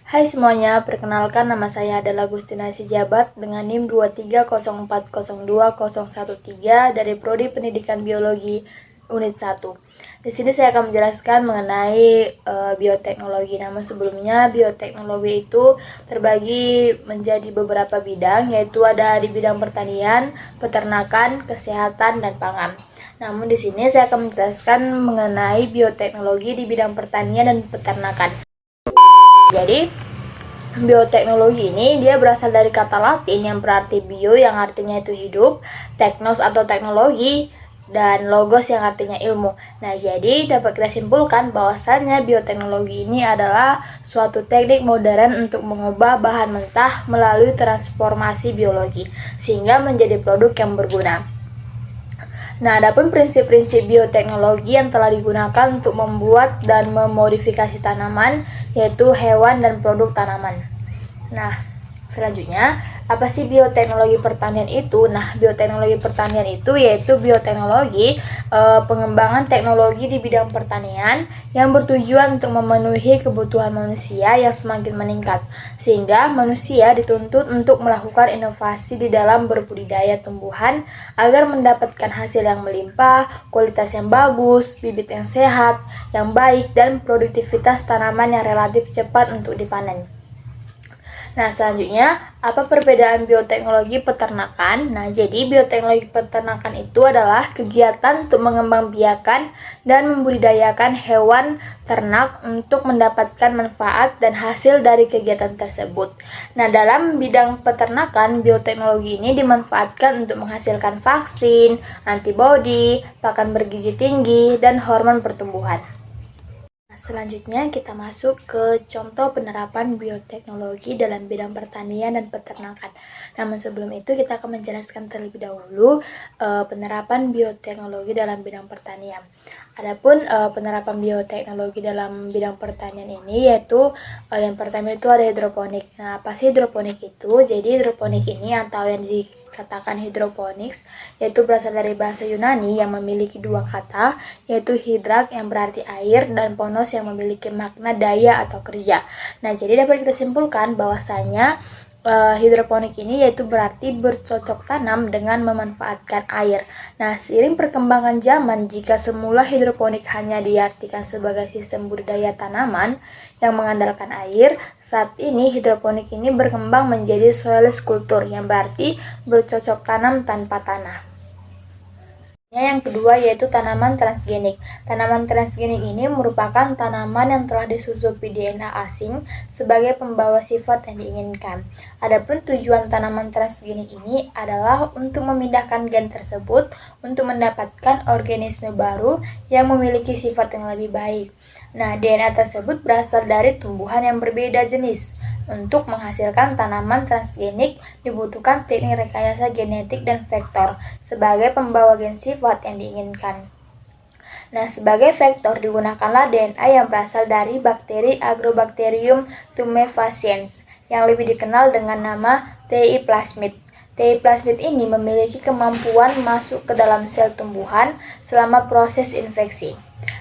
Hai semuanya, perkenalkan nama saya adalah Gustina Sijabat dengan NIM 230402013 dari Prodi Pendidikan Biologi Unit 1. Di sini saya akan menjelaskan mengenai bioteknologi. Namun sebelumnya, bioteknologi itu terbagi menjadi beberapa bidang, yaitu ada di bidang pertanian, peternakan, kesehatan, dan pangan. Namun di sini saya akan menjelaskan mengenai bioteknologi di bidang pertanian dan peternakan. Jadi, bioteknologi ini dia berasal dari kata Latin yang berarti bio yang artinya itu hidup, teknos atau teknologi, dan logos yang artinya ilmu. Nah, jadi dapat kita simpulkan bahwasannya bioteknologi ini adalah suatu teknik modern untuk mengubah bahan mentah melalui transformasi biologi sehingga menjadi produk yang berguna. Nah, adapun prinsip-prinsip bioteknologi yang telah digunakan untuk membuat dan memodifikasi tanaman, yaitu hewan dan produk tanaman. Nah, selanjutnya, apa sih bioteknologi pertanian itu? Nah, bioteknologi pertanian itu yaitu bioteknologi pengembangan teknologi di bidang pertanian yang bertujuan untuk memenuhi kebutuhan manusia yang semakin meningkat, sehingga manusia dituntut untuk melakukan inovasi di dalam berbudidaya tumbuhan agar mendapatkan hasil yang melimpah, kualitas yang bagus, bibit yang sehat, yang baik, dan produktivitas tanaman yang relatif cepat untuk dipanen. Nah, selanjutnya, apa perbedaan bioteknologi peternakan? Nah, jadi bioteknologi peternakan itu adalah kegiatan untuk mengembangbiakan dan membudidayakan hewan ternak untuk mendapatkan manfaat dan hasil dari kegiatan tersebut. Nah, dalam bidang peternakan, bioteknologi ini dimanfaatkan untuk menghasilkan vaksin, antibodi, pakan bergizi tinggi, dan hormon pertumbuhan. Selanjutnya kita masuk ke contoh penerapan bioteknologi dalam bidang pertanian dan peternakan. Namun sebelum itu kita akan menjelaskan terlebih dahulu penerapan bioteknologi dalam bidang pertanian. Adapun penerapan bioteknologi dalam bidang pertanian ini yaitu yang pertama itu ada hidroponik. Nah, apa sih hidroponik itu? Jadi hidroponik ini atau yang dikatakan hidroponics yaitu berasal dari bahasa Yunani yang memiliki dua kata, yaitu hidrak yang berarti air dan ponos yang memiliki makna daya atau kerja. Nah, jadi dapat kita simpulkan bahwasanya hidroponik ini yaitu berarti bercocok tanam dengan memanfaatkan air. Nah, seiring perkembangan zaman, jika semula hidroponik hanya diartikan sebagai sistem budidaya tanaman yang mengandalkan air, saat ini hidroponik ini berkembang menjadi soilless culture yang berarti bercocok tanam tanpa tanah. Yang kedua yaitu tanaman transgenik. Tanaman transgenik ini merupakan tanaman yang telah disusupi DNA asing sebagai pembawa sifat yang diinginkan. Adapun tujuan tanaman transgenik ini adalah untuk memindahkan gen tersebut untuk mendapatkan organisme baru yang memiliki sifat yang lebih baik. Nah, DNA tersebut berasal dari tumbuhan yang berbeda jenis. Untuk menghasilkan tanaman transgenik dibutuhkan teknik rekayasa genetik dan vektor sebagai pembawa gen sifat yang diinginkan. Nah, sebagai vektor digunakanlah DNA yang berasal dari bakteri Agrobacterium tumefaciens yang lebih dikenal dengan nama TI plasmid. TI plasmid ini memiliki kemampuan masuk ke dalam sel tumbuhan selama proses infeksi.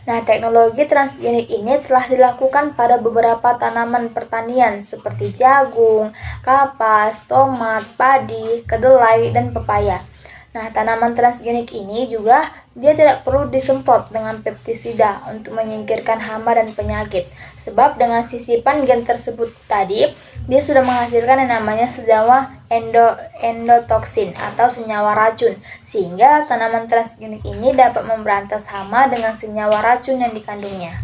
Nah, teknologi transgenik ini telah dilakukan pada beberapa tanaman pertanian seperti jagung, kapas, tomat, padi, kedelai, dan pepaya. Nah, tanaman transgenik ini juga dia tidak perlu disemprot dengan pestisida untuk menyingkirkan hama dan penyakit. Sebab dengan sisipan gen tersebut tadi, dia sudah menghasilkan yang namanya senyawa endotoksin atau senyawa racun, sehingga tanaman transgenik ini dapat memberantas hama dengan senyawa racun yang dikandungnya.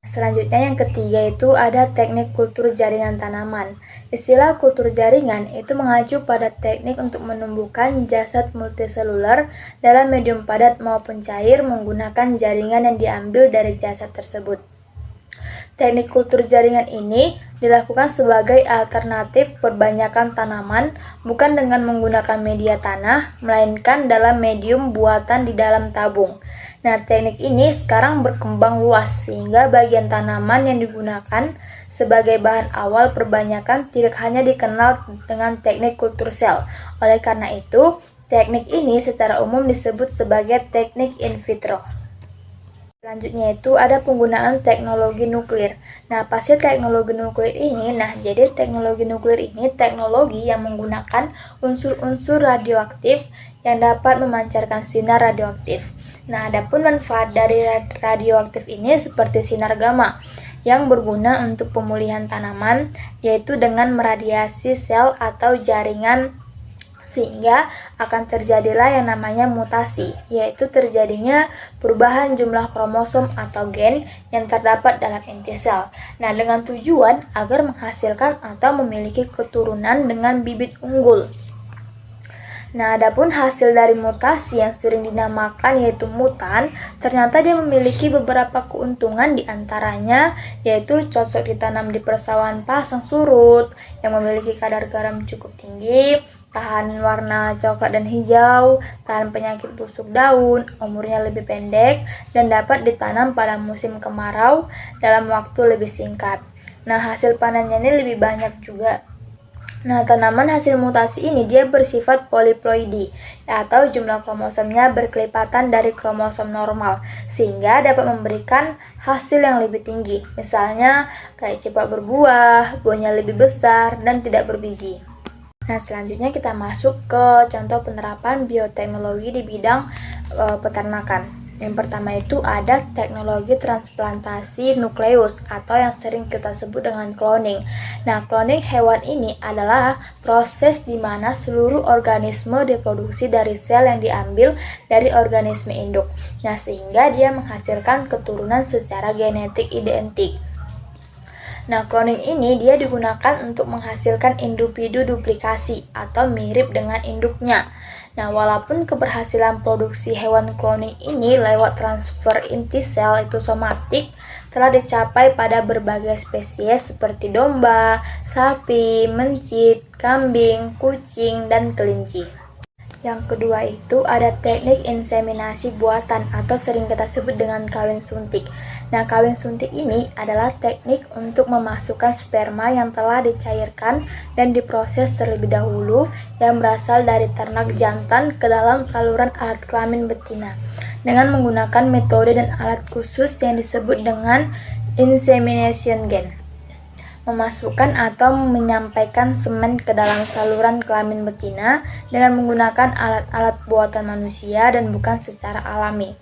Selanjutnya yang ketiga itu ada teknik kultur jaringan tanaman. Istilah kultur jaringan itu mengacu pada teknik untuk menumbuhkan jasad multiseluler dalam medium padat maupun cair menggunakan jaringan yang diambil dari jasad tersebut. Teknik kultur jaringan ini dilakukan sebagai alternatif perbanyakan tanaman bukan dengan menggunakan media tanah, melainkan dalam medium buatan di dalam tabung. Nah, teknik ini sekarang berkembang luas sehingga bagian tanaman yang digunakan sebagai bahan awal perbanyakan tidak hanya dikenal dengan teknik kultur sel. Oleh karena itu, teknik ini secara umum disebut sebagai teknik in vitro. Selanjutnya itu ada penggunaan teknologi nuklir. Nah, pasti teknologi nuklir ini, jadi teknologi nuklir ini teknologi yang menggunakan unsur-unsur radioaktif yang dapat memancarkan sinar radioaktif. Nah, adapun manfaat dari radioaktif ini seperti sinar gamma yang berguna untuk pemulihan tanaman, yaitu dengan meradiasi sel atau jaringan sehingga akan terjadilah yang namanya mutasi, yaitu terjadinya perubahan jumlah kromosom atau gen yang terdapat dalam inti sel. Nah, dengan tujuan agar menghasilkan atau memiliki keturunan dengan bibit unggul. Nah, adapun hasil dari mutasi yang sering dinamakan yaitu mutan, ternyata dia memiliki beberapa keuntungan diantaranya yaitu cocok ditanam di persawahan pasang surut yang memiliki kadar garam cukup tinggi, tahan warna coklat dan hijau, tahan penyakit busuk daun, umurnya lebih pendek, dan dapat ditanam pada musim kemarau dalam waktu lebih singkat. Nah, hasil panennya ini lebih banyak juga. Nah, tanaman hasil mutasi ini dia bersifat poliploidi atau jumlah kromosomnya berkelipatan dari kromosom normal sehingga dapat memberikan hasil yang lebih tinggi. Misalnya kayak cepat berbuah, buahnya lebih besar dan tidak berbiji. Nah, selanjutnya kita masuk ke contoh penerapan bioteknologi di bidang peternakan. Yang pertama itu ada teknologi transplantasi nukleus atau yang sering kita sebut dengan cloning. Nah, cloning hewan ini adalah proses di mana seluruh organisme diproduksi dari sel yang diambil dari organisme induk. Nah, sehingga dia menghasilkan keturunan secara genetik identik. Nah, cloning ini dia digunakan untuk menghasilkan individu duplikasi atau mirip dengan induknya. Nah, walaupun keberhasilan produksi hewan cloning ini lewat transfer inti sel itu somatik telah dicapai pada berbagai spesies seperti domba, sapi, mencit, kambing, kucing, dan kelinci. Yang kedua itu ada teknik inseminasi buatan atau sering kita sebut dengan kawin suntik. Nah, kawin suntik ini adalah teknik untuk memasukkan sperma yang telah dicairkan dan diproses terlebih dahulu yang berasal dari ternak jantan ke dalam saluran alat kelamin betina dengan menggunakan metode dan alat khusus yang disebut dengan insemination gen. Memasukkan atau menyampaikan semen ke dalam saluran kelamin betina dengan menggunakan alat-alat buatan manusia dan bukan secara alami.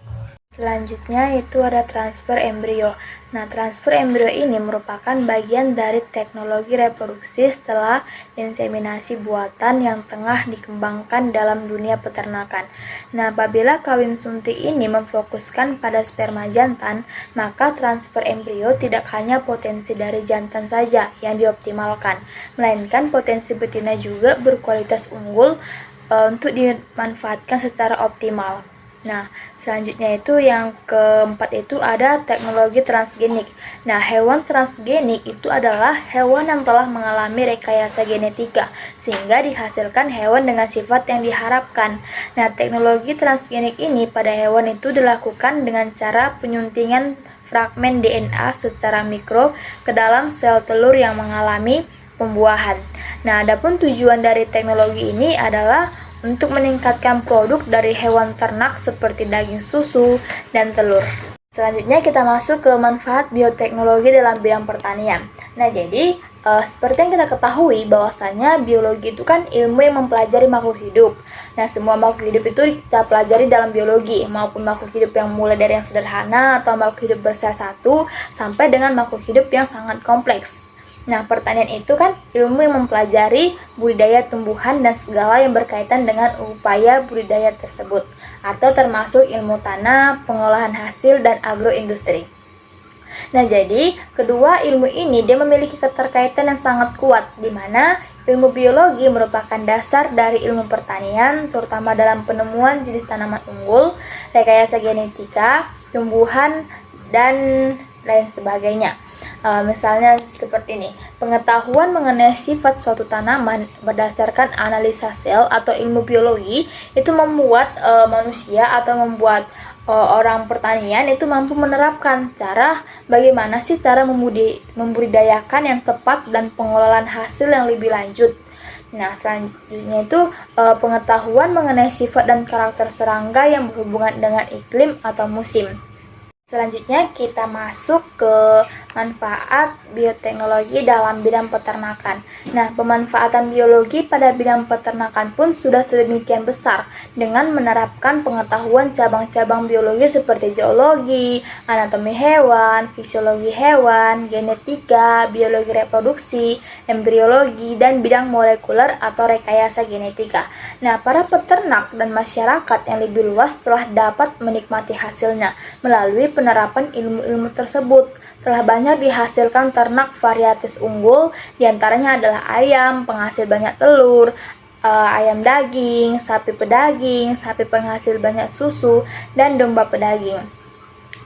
Selanjutnya itu ada transfer embrio. Nah, transfer embrio ini merupakan bagian dari teknologi reproduksi setelah inseminasi buatan yang tengah dikembangkan dalam dunia peternakan. Nah, apabila kawin suntik ini memfokuskan pada sperma jantan, maka transfer embrio tidak hanya potensi dari jantan saja yang dioptimalkan, melainkan potensi betina juga berkualitas unggul untuk dimanfaatkan secara optimal. Nah, selanjutnya itu yang keempat itu ada teknologi transgenik. Nah, hewan transgenik itu adalah hewan yang telah mengalami rekayasa genetika sehingga dihasilkan hewan dengan sifat yang diharapkan. Nah, teknologi transgenik ini pada hewan itu dilakukan dengan cara penyuntingan fragmen DNA secara mikro ke dalam sel telur yang mengalami pembuahan. Nah, adapun tujuan dari teknologi ini adalah untuk meningkatkan produk dari hewan ternak seperti daging susu dan telur. Selanjutnya kita masuk ke manfaat bioteknologi dalam bidang pertanian. Nah, jadi seperti yang kita ketahui bahwasanya biologi itu kan ilmu yang mempelajari makhluk hidup. Nah, semua makhluk hidup itu kita pelajari dalam biologi, maupun makhluk hidup yang mulai dari yang sederhana atau makhluk hidup bersel satu sampai dengan makhluk hidup yang sangat kompleks. Nah, pertanian itu kan ilmu yang mempelajari budidaya tumbuhan dan segala yang berkaitan dengan upaya budidaya tersebut, atau termasuk ilmu tanah, pengolahan hasil, dan agroindustri. Nah, jadi kedua ilmu ini dia memiliki keterkaitan yang sangat kuat, di mana ilmu biologi merupakan dasar dari ilmu pertanian, terutama dalam penemuan jenis tanaman unggul, rekayasa genetika, tumbuhan, dan lain sebagainya. Misalnya seperti ini, pengetahuan mengenai sifat suatu tanaman berdasarkan analisa sel atau ilmu biologi itu membuat manusia atau membuat orang pertanian itu mampu menerapkan bagaimana sih cara membudidayakan yang tepat dan pengelolaan hasil yang lebih lanjut. Nah, selanjutnya itu pengetahuan mengenai sifat dan karakter serangga yang berhubungan dengan iklim atau musim. Selanjutnya kita masuk ke manfaat bioteknologi dalam bidang peternakan. Nah, pemanfaatan biologi pada bidang peternakan pun sudah sedemikian besar dengan menerapkan pengetahuan cabang-cabang biologi seperti zoologi, anatomi hewan, fisiologi hewan, genetika, biologi reproduksi, embriologi, dan bidang molekuler atau rekayasa genetika. Nah, para peternak dan masyarakat yang lebih luas telah dapat menikmati hasilnya melalui penerapan ilmu-ilmu tersebut. Telah banyak dihasilkan ternak varietas unggul, diantaranya adalah ayam penghasil banyak telur, ayam daging, sapi pedaging, sapi penghasil banyak susu, dan domba pedaging.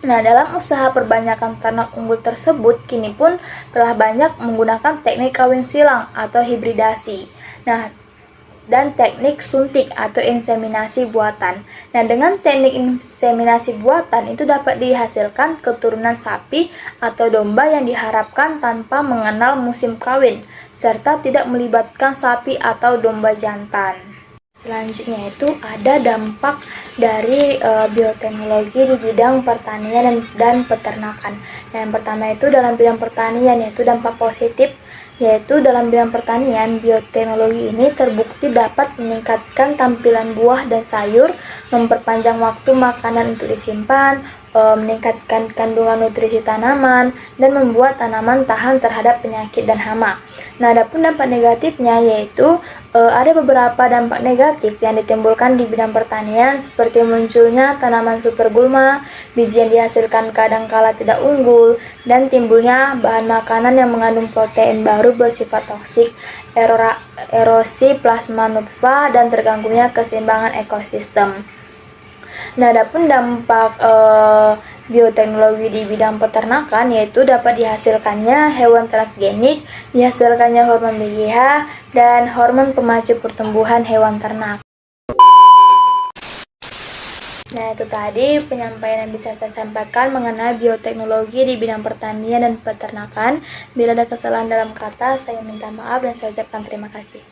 Nah, dalam usaha perbanyakan ternak unggul tersebut, kini pun telah banyak menggunakan teknik kawin silang atau hibridasi. Nah, dan teknik suntik atau inseminasi buatan. Nah, dengan teknik inseminasi buatan itu dapat dihasilkan keturunan sapi atau domba yang diharapkan tanpa mengenal musim kawin, serta tidak melibatkan sapi atau domba jantan. Selanjutnya itu ada dampak dari bioteknologi di bidang pertanian dan peternakan. Nah, yang pertama itu dalam bidang pertanian yaitu dampak positif, yaitu dalam bidang pertanian, bioteknologi ini terbukti dapat meningkatkan tampilan buah dan sayur, memperpanjang waktu makanan untuk disimpan, meningkatkan kandungan nutrisi tanaman, dan membuat tanaman tahan terhadap penyakit dan hama. Nah, adapun dampak negatifnya yaitu ada beberapa dampak negatif yang ditimbulkan di bidang pertanian seperti munculnya tanaman super gulma, biji yang dihasilkan kadangkala tidak unggul, dan timbulnya bahan makanan yang mengandung protein baru bersifat toksik, erosi plasma nutfah, dan terganggunya keseimbangan ekosistem. Nah, adapun dampak bioteknologi di bidang peternakan yaitu dapat dihasilkannya hewan transgenik, dihasilkannya hormon BGH, dan hormon pemacu pertumbuhan hewan ternak. Nah, itu tadi penyampaian yang bisa saya sampaikan mengenai bioteknologi di bidang pertanian dan peternakan. Bila ada kesalahan dalam kata, saya minta maaf dan saya ucapkan terima kasih.